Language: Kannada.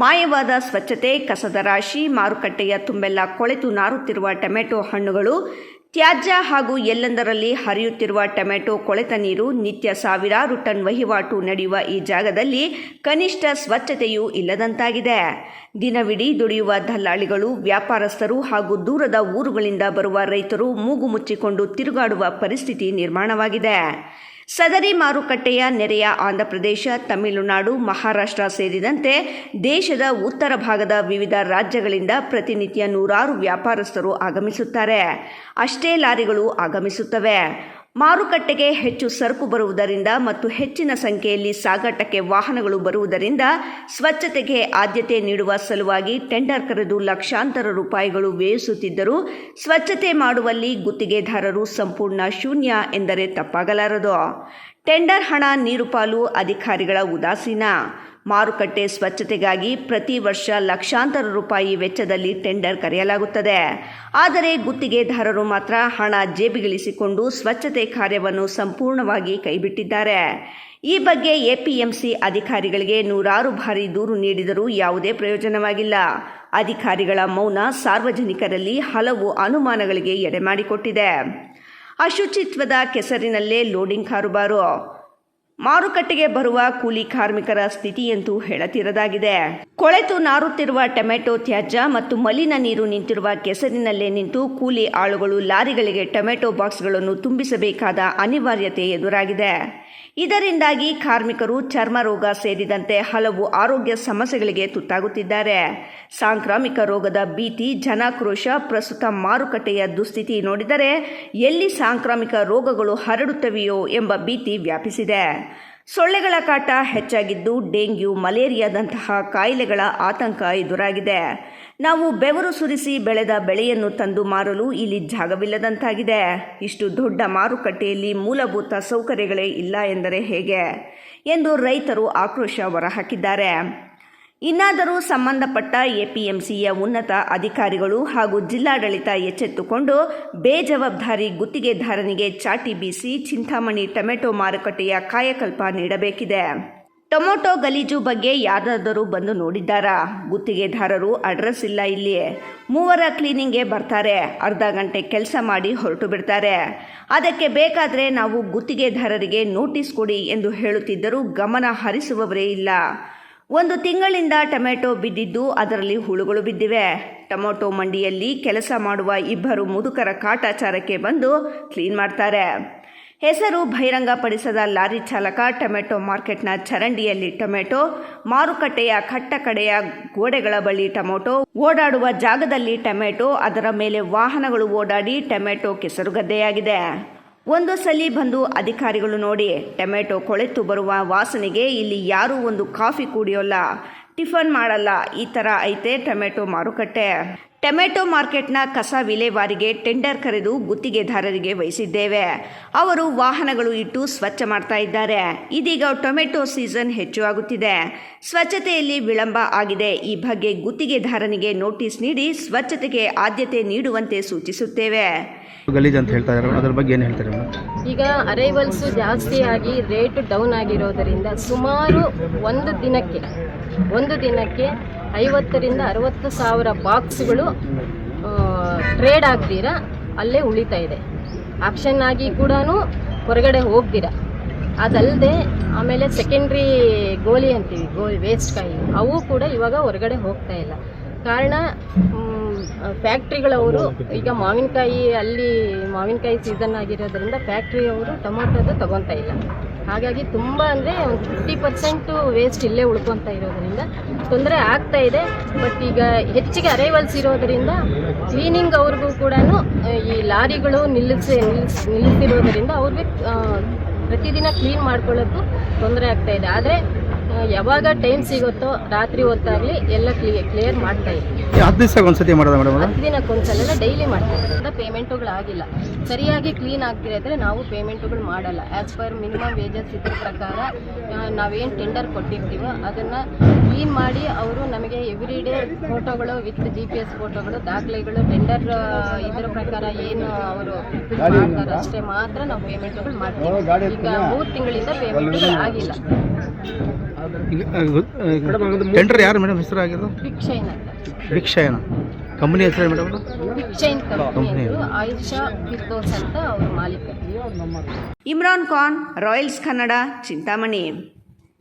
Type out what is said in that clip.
ಮಾಯವಾದ ಸ್ವಚ್ಛತೆ, ಕಸದ ರಾಶಿ, ಮಾರುಕಟ್ಟೆಯ ತುಂಬೆಲ್ಲ ಕೊಳೆತು ನಾರುತ್ತಿರುವ ಟೊಮೆಟೊ ಹಣ್ಣುಗಳು, ತ್ಯಾಜ್ಯ ಹಾಗೂ ಎಲ್ಲೆಂದರಲ್ಲಿ ಹರಿಯುತ್ತಿರುವ ಟೊಮೆಟೊ ಕೊಳೆತ ನೀರು, ನಿತ್ಯ ಸಾವಿರಾರು ಟನ್ ವಹಿವಾಟು ನಡೆಯುವ ಈ ಜಾಗದಲ್ಲಿ ಕನಿಷ್ಠ ಸ್ವಚ್ಛತೆಯೂ ಇಲ್ಲದಂತಾಗಿದೆ. ದಿನವಿಡೀ ದುಡಿಯುವ ದಲ್ಲಾಳಿಗಳು, ವ್ಯಾಪಾರಸ್ಥರು ಹಾಗೂ ದೂರದ ಊರುಗಳಿಂದ ಬರುವ ರೈತರು ಮೂಗು ಮುಚ್ಚಿಕೊಂಡು ತಿರುಗಾಡುವ ಪರಿಸ್ಥಿತಿ ನಿರ್ಮಾಣವಾಗಿದೆ. ಸದರಿ ಮಾರುಕಟ್ಟೆಯ ನೆರೆಯ ಆಂಧ್ರಪ್ರದೇಶ, ತಮಿಳುನಾಡು, ಮಹಾರಾಷ್ಟ್ರ ಸೇರಿದಂತೆ ದೇಶದ ಉತ್ತರ ಭಾಗದ ವಿವಿಧ ರಾಜ್ಯಗಳಿಂದ ಪ್ರತಿನಿತ್ಯ ನೂರಾರು ವ್ಯಾಪಾರಸ್ಥರು ಆಗಮಿಸುತ್ತಾರೆ. ಅಷ್ಟೇ ಲಾರಿಗಳು ಆಗಮಿಸುತ್ತವೆ. ಮಾರುಕಟ್ಟೆಗೆ ಹೆಚ್ಚು ಸರಕು ಬರುವುದರಿಂದ ಮತ್ತು ಹೆಚ್ಚಿನ ಸಂಖ್ಯೆಯಲ್ಲಿ ಸಾಗಾಟಕ್ಕೆ ವಾಹನಗಳು ಬರುವುದರಿಂದ ಸ್ವಚ್ಛತೆಗೆ ಆದ್ಯತೆ ನೀಡುವ ಸಲುವಾಗಿ ಟೆಂಡರ್ ಕರೆದು ಲಕ್ಷಾಂತರ ರೂಪಾಯಿಗಳು ವ್ಯಯಿಸುತ್ತಿದ್ದರೂ ಸ್ವಚ್ಛತೆ ಮಾಡುವಲ್ಲಿ ಗುತ್ತಿಗೆದಾರರು ಸಂಪೂರ್ಣ ಶೂನ್ಯ ಎಂದರೆ ತಪ್ಪಾಗಲಾರದು. ಟೆಂಡರ್ ಹಣ ನೀರು ಪಾಲು, ಅಧಿಕಾರಿಗಳ ಉದಾಸೀನ. ಮಾರುಕಟ್ಟೆ ಸ್ವಚ್ಛತೆಗಾಗಿ ಪ್ರತಿ ವರ್ಷ ಲಕ್ಷಾಂತರ ರೂಪಾಯಿ ವೆಚ್ಚದಲ್ಲಿ ಟೆಂಡರ್ ಕರೆಯಲಾಗುತ್ತದೆ. ಆದರೆ ಗುತ್ತಿಗೆದಾರರು ಮಾತ್ರ ಹಣ ಜೇಬಿಗಿಳಿಸಿಕೊಂಡು ಸ್ವಚ್ಛತೆ ಕಾರ್ಯವನ್ನು ಸಂಪೂರ್ಣವಾಗಿ ಕೈಬಿಟ್ಟಿದ್ದಾರೆ. ಈ ಬಗ್ಗೆ ಎಪಿಎಂಸಿ ಅಧಿಕಾರಿಗಳಿಗೆ ನೂರಾರು ಬಾರಿ ದೂರು ನೀಡಿದರೂ ಯಾವುದೇ ಪ್ರಯೋಜನವಾಗಿಲ್ಲ. ಅಧಿಕಾರಿಗಳ ಮೌನ ಸಾರ್ವಜನಿಕರಲ್ಲಿ ಹಲವು ಅನುಮಾನಗಳಿಗೆ ಎಡೆಮಾಡಿಕೊಟ್ಟಿದೆ. ಅಶುಚಿತ್ವದ ಕೆಸರಿನಲ್ಲೇ ಲೋಡಿಂಗ್ ಕಾರುಬಾರು. ಮಾರುಕಟ್ಟೆಗೆ ಬರುವ ಕೂಲಿ ಕಾರ್ಮಿಕರ ಸ್ಥಿತಿಯಂತೂ ಹೇಳತೀರದಾಗಿದೆ. ಕೊಳೆತು ನಾರುತ್ತಿರುವ ಟೊಮೆಟೊ ತ್ಯಾಜ್ಯ ಮತ್ತು ಮಲಿನ ನೀರು ನಿಂತಿರುವ ಕೆಸರಿನಲ್ಲೇ ನಿಂತು ಕೂಲಿ ಆಳುಗಳು ಲಾರಿಗಳಿಗೆ ಟೊಮೆಟೊ ಬಾಕ್ಸ್ಗಳನ್ನು ತುಂಬಿಸಬೇಕಾದ ಅನಿವಾರ್ಯತೆ ಎದುರಾಗಿದೆ. ಇದರಿಂದಾಗಿ ಕಾರ್ಮಿಕರು ಚರ್ಮ ರೋಗ ಸೇರಿದಂತೆ ಹಲವು ಆರೋಗ್ಯ ಸಮಸ್ಯೆಗಳಿಗೆ ತುತ್ತಾಗುತ್ತಿದ್ದಾರೆ. ಸಾಂಕ್ರಾಮಿಕ ರೋಗದ ಭೀತಿ, ಜನಾಕ್ರೋಶ. ಪ್ರಸ್ತುತ ಮಾರುಕಟ್ಟೆಯ ದುಸ್ಥಿತಿ ನೋಡಿದರೆ ಎಲ್ಲಿ ಸಾಂಕ್ರಾಮಿಕ ರೋಗಗಳು ಹರಡುತ್ತವೆಯೋ ಎಂಬ ಭೀತಿ ವ್ಯಾಪಿಸಿದೆ. ಸೊಳ್ಳೆಗಳ ಕಾಟ ಹೆಚ್ಚಾಗಿದ್ದು ಡೆಂಗ್ಯೂ, ಮಲೇರಿಯಾದಂತಹ ಕಾಯಿಲೆಗಳ ಆತಂಕ ಎದುರಾಗಿದೆ. ನಾವು ಬೆವರು ಸುರಿಸಿ ಬೆಳೆದ ಬೆಳೆಯನ್ನು ತಂದು ಮಾರಲು ಇಲ್ಲಿ ಜಾಗವಿಲ್ಲದಂತಾಗಿದೆ. ಇಷ್ಟು ದೊಡ್ಡ ಮಾರುಕಟ್ಟೆಯಲ್ಲಿ ಮೂಲಭೂತ ಸೌಕರ್ಯಗಳೇ ಇಲ್ಲ ಎಂದರೆ ಹೇಗೆ ಎಂದು ರೈತರು ಆಕ್ರೋಶ ಹೊರಹಾಕಿದ್ದಾರೆ. ಇನ್ನಾದರೂ ಸಂಬಂಧಪಟ್ಟ ಎಪಿಎಂಸಿಯ ಉನ್ನತ ಅಧಿಕಾರಿಗಳು ಹಾಗೂ ಜಿಲ್ಲಾಡಳಿತ ಎಚ್ಚೆತ್ತುಕೊಂಡು ಬೇಜವಾಬ್ದಾರಿ ಗುತ್ತಿಗೆದಾರನಿಗೆ ಚಾಟಿ ಬೀಸಿ ಚಿಂತಾಮಣಿ ಟೊಮೆಟೊ ಮಾರುಕಟ್ಟೆಯ ಕಾಯಕಲ್ಪ ನೀಡಬೇಕಿದೆ. ಟೊಮೆಟೊ ಗಲೀಜು ಬಗ್ಗೆ ಯಾರಾದರೂ ಬಂದು ನೋಡಿದ್ದಾರಾ? ಗುತ್ತಿಗೆದಾರರು ಅಡ್ರೆಸ್ ಇಲ್ಲ ಇಲ್ಲಿ. 3 ಕ್ಲೀನಿಂಗ್ಗೆ ಬರ್ತಾರೆ, ಅರ್ಧ ಗಂಟೆ ಕೆಲಸ ಮಾಡಿ ಹೊರಟು ಬಿಡ್ತಾರೆ. ಅದಕ್ಕೆ ಬೇಕಾದರೆ ನಾವು ಗುತ್ತಿಗೆದಾರರಿಗೆ ನೋಟಿಸ್ ಕೊಡಿ ಎಂದು ಹೇಳುತ್ತಿದ್ದರೂ ಗಮನ ಹರಿಸುವವರೇ ಇಲ್ಲ. 1 ತಿಂಗಳಿಂದ ಟೊಮೆಟೊ ಬಿದ್ದಿದ್ದು ಅದರಲ್ಲಿ ಹುಳುಗಳು ಬಿದ್ದಿವೆ. ಟೊಮೆಟೊ ಮಂಡಿಯಲ್ಲಿ ಕೆಲಸ ಮಾಡುವ 2 ಮುದುಕರ ಕಾಟಾಚಾರಕ್ಕೆ ಬಂದು ಕ್ಲೀನ್ ಮಾಡ್ತಾರೆ. ಹೆಸರು ಬಹಿರಂಗಪಡಿಸದ ಲಾರಿ ಚಾಲಕ ಟೊಮೆಟೊ ಮಾರ್ಕೆಟ್ನ ಚರಂಡಿಯಲ್ಲಿ ಟೊಮೆಟೊ, ಮಾರುಕಟ್ಟೆಯ ಕಟ್ಟಕಡೆಯ ಗೋಡೆಗಳ ಬಳಿ ಟೊಮೆಟೊ, ಓಡಾಡುವ ಜಾಗದಲ್ಲಿ ಟೊಮೆಟೊ, ಅದರ ಮೇಲೆ ವಾಹನಗಳು ಓಡಾಡಿ ಟೊಮೆಟೊ ಕೆಸರುಗದ್ದೆಯಾಗಿದೆ. ಒಂದು ಸಲ ಬಂದು ಅಧಿಕಾರಿಗಳು ನೋಡಿ, ಟೊಮೆಟೊ ಕೊಳೆತು ಬರುವ ವಾಸನೆಗೆ ಇಲ್ಲಿ ಯಾರೂ ಒಂದು ಕಾಫಿ ಕುಡಿಯೋಲ್ಲ, ಟಿಫನ್ ಮಾಡಲ್ಲ. ಈ ಥರ ಐತೆ ಟೊಮೆಟೊ ಮಾರುಕಟ್ಟೆ. ಟೊಮೆಟೊ ಮಾರ್ಕೆಟ್ನ ಕಸ ವಿಲೇವಾರಿಗೆ ಟೆಂಡರ್ ಕರೆದು ಗುತ್ತಿಗೆದಾರರಿಗೆ ವಹಿಸಿದ್ದೇವೆ. ಅವರು ವಾಹನಗಳು ಇಟ್ಟು ಸ್ವಚ್ಛ ಮಾಡ್ತಾ ಇದ್ದಾರೆ. ಇದೀಗ ಟೊಮೆಟೊ ಸೀಸನ್ ಹೆಚ್ಚು ಆಗುತ್ತಿದೆ. ಸ್ವಚ್ಛತೆಯಲ್ಲಿ ವಿಳಂಬ ಆಗಿದೆ. ಈ ಬಗ್ಗೆ ಗುತ್ತಿಗೆದಾರನಿಗೆ ನೋಟಿಸ್ ನೀಡಿ ಸ್ವಚ್ಛತೆಗೆ ಆದ್ಯತೆ ನೀಡುವಂತೆ ಸೂಚಿಸುತ್ತೇವೆ. ಗಲೀಜ್ ಅಂತ ಹೇಳ್ತಾ ಇದ್ದಾರೆ, ಅದರ ಬಗ್ಗೆ ಏನು ಹೇಳ್ತಾರೆ? ಈಗ ಅರೈವಲ್ಸು ಜಾಸ್ತಿ ಆಗಿ ರೇಟ್ ಡೌನ್ ಆಗಿರೋದರಿಂದ ಸುಮಾರು ಒಂದು ದಿನಕ್ಕೆ 50,000 ರಿಂದ 60,000 ಬಾಕ್ಸ್ಗಳು ಟ್ರೇಡ್ ಆಗ್ದಿರ ಅಲ್ಲೇ ಉಳಿತಾ ಇದೆ. ಆಕ್ಷನ್ ಆಗಿ ಕೂಡ ಹೊರಗಡೆ ಹೋಗ್ದಿರ. ಅದಲ್ಲದೆ ಆಮೇಲೆ ಸೆಕೆಂಡ್ರಿ ಗೋಲಿ ಅಂತೀವಿ, ವೇಸ್ಟ್ ಕಾಯಿ, ಅವು ಕೂಡ ಇವಾಗ ಹೊರಗಡೆ ಹೋಗ್ತಾ ಇಲ್ಲ. ಕಾರಣ ಫ್ಯಾಕ್ಟ್ರಿಗಳವರು ಈಗ ಮಾವಿನಕಾಯಿ ಸೀಸನ್ ಆಗಿರೋದ್ರಿಂದ ಫ್ಯಾಕ್ಟ್ರಿಯವರು ಟೊಮೊಟೊದು ತಗೊತಾ ಇಲ್ಲ. ಹಾಗಾಗಿ ತುಂಬ ಅಂದರೆ ಒಂದು 50% ವೇಸ್ಟ್ ಇಲ್ಲೇ ಉಳ್ಕೊತಾ ಇರೋದರಿಂದ ತೊಂದರೆ ಆಗ್ತಾ ಇದೆ. ಬಟ್ ಈಗ ಹೆಚ್ಚಿಗೆ ಅರೈವಲ್ಸ್ ಇರೋದರಿಂದ ಕ್ಲೀನಿಂಗ್ ಅವ್ರಿಗೂ ಕೂಡ ಈ ಲಾರಿಗಳು ನಿಲ್ಲಿಸಿರೋದರಿಂದ ಅವ್ರಿಗೆ ಪ್ರತಿದಿನ ಕ್ಲೀನ್ ಮಾಡ್ಕೊಳ್ಳೋಕ್ಕೂ ತೊಂದರೆ ಆಗ್ತಾ ಇದೆ. ಆದರೆ ಯಾವಾಗ ಟೈಮ್ ಸಿಗುತ್ತೋ ರಾತ್ರಿ ಹೊತ್ತಾಗಲಿ ಎಲ್ಲ ಕ್ಲಿಯರ್ ಮಾಡ್ತಾ ಇದ್ದೀವಿ. 10 ದಿವಸ ಒಂದ್ಸತಿ ಮಾಡೋದಾ ಮೇಡಮ್ ಅದು? 10 ದಿನಕ್ಕೊಂದ್ಸಲ ಡೈಲಿ ಮಾಡ್ತಾರೆ. ಪೇಮೆಂಟುಗಳಾಗಿಲ್ಲ, ಸರಿಯಾಗಿ ಕ್ಲೀನ್ ಆಗ್ತಿರೋದ್ರೆ ನಾವು ಪೇಮೆಂಟುಗಳು ಮಾಡಲ್ಲ. ಆ್ಯಸ್ ಪರ್ ಮಿನಿಮಮ್ ವೇಜಸ್ ಇದ್ರ ಪ್ರಕಾರ ನಾವೇನು ಟೆಂಡರ್ ಕೊಟ್ಟಿರ್ತೀವೋ ಅದನ್ನು ಕ್ಲೀನ್ ಮಾಡಿ ಅವರು ನಮಗೆ ಎವ್ರಿ ಡೇ ಫೋಟೋಗಳು ವಿತ್ GPS ಫೋಟೋಗಳು, ದಾಖಲೆಗಳು, ಟೆಂಡರ್ ಇದರ ಪ್ರಕಾರ ಏನು ಅವರು ಮಾಡ್ತಾರೆ ಅಷ್ಟೇ ಮಾತ್ರ ನಾವು ಪೇಮೆಂಟುಗಳು ಮಾಡ್ತೀವಿ. ಈಗ 3 ತಿಂಗಳಿಂದ ಪೇಮೆಂಟುಗಳು ಆಗಿಲ್ಲ. ಟೆಂಡರ್ ಯಾರು ಮೇಡಮ್ ಹೆಸರು ಆಗಿದ್ದು? ಭಿಕ್ಷೈನ್ ಅಂತ. ಭಿಕ್ಷಾಯನ ಕಂಪನಿ ಹೆಸರು ಮೇಡಮ್? ಭಿಕ್ಷೈನ್ ಕಂಪನಿ, ಆಯಿಷಾ ಫಿರ್ದೌಸ್ ಅಂತ ಅವರು ಮಾಲೀಕರು. ಇಮ್ರಾನ್ ಖಾನ್, ರಾಯಲ್ಸ್ ಕನ್ನಡ, ಚಿಂತಾಮಣಿ.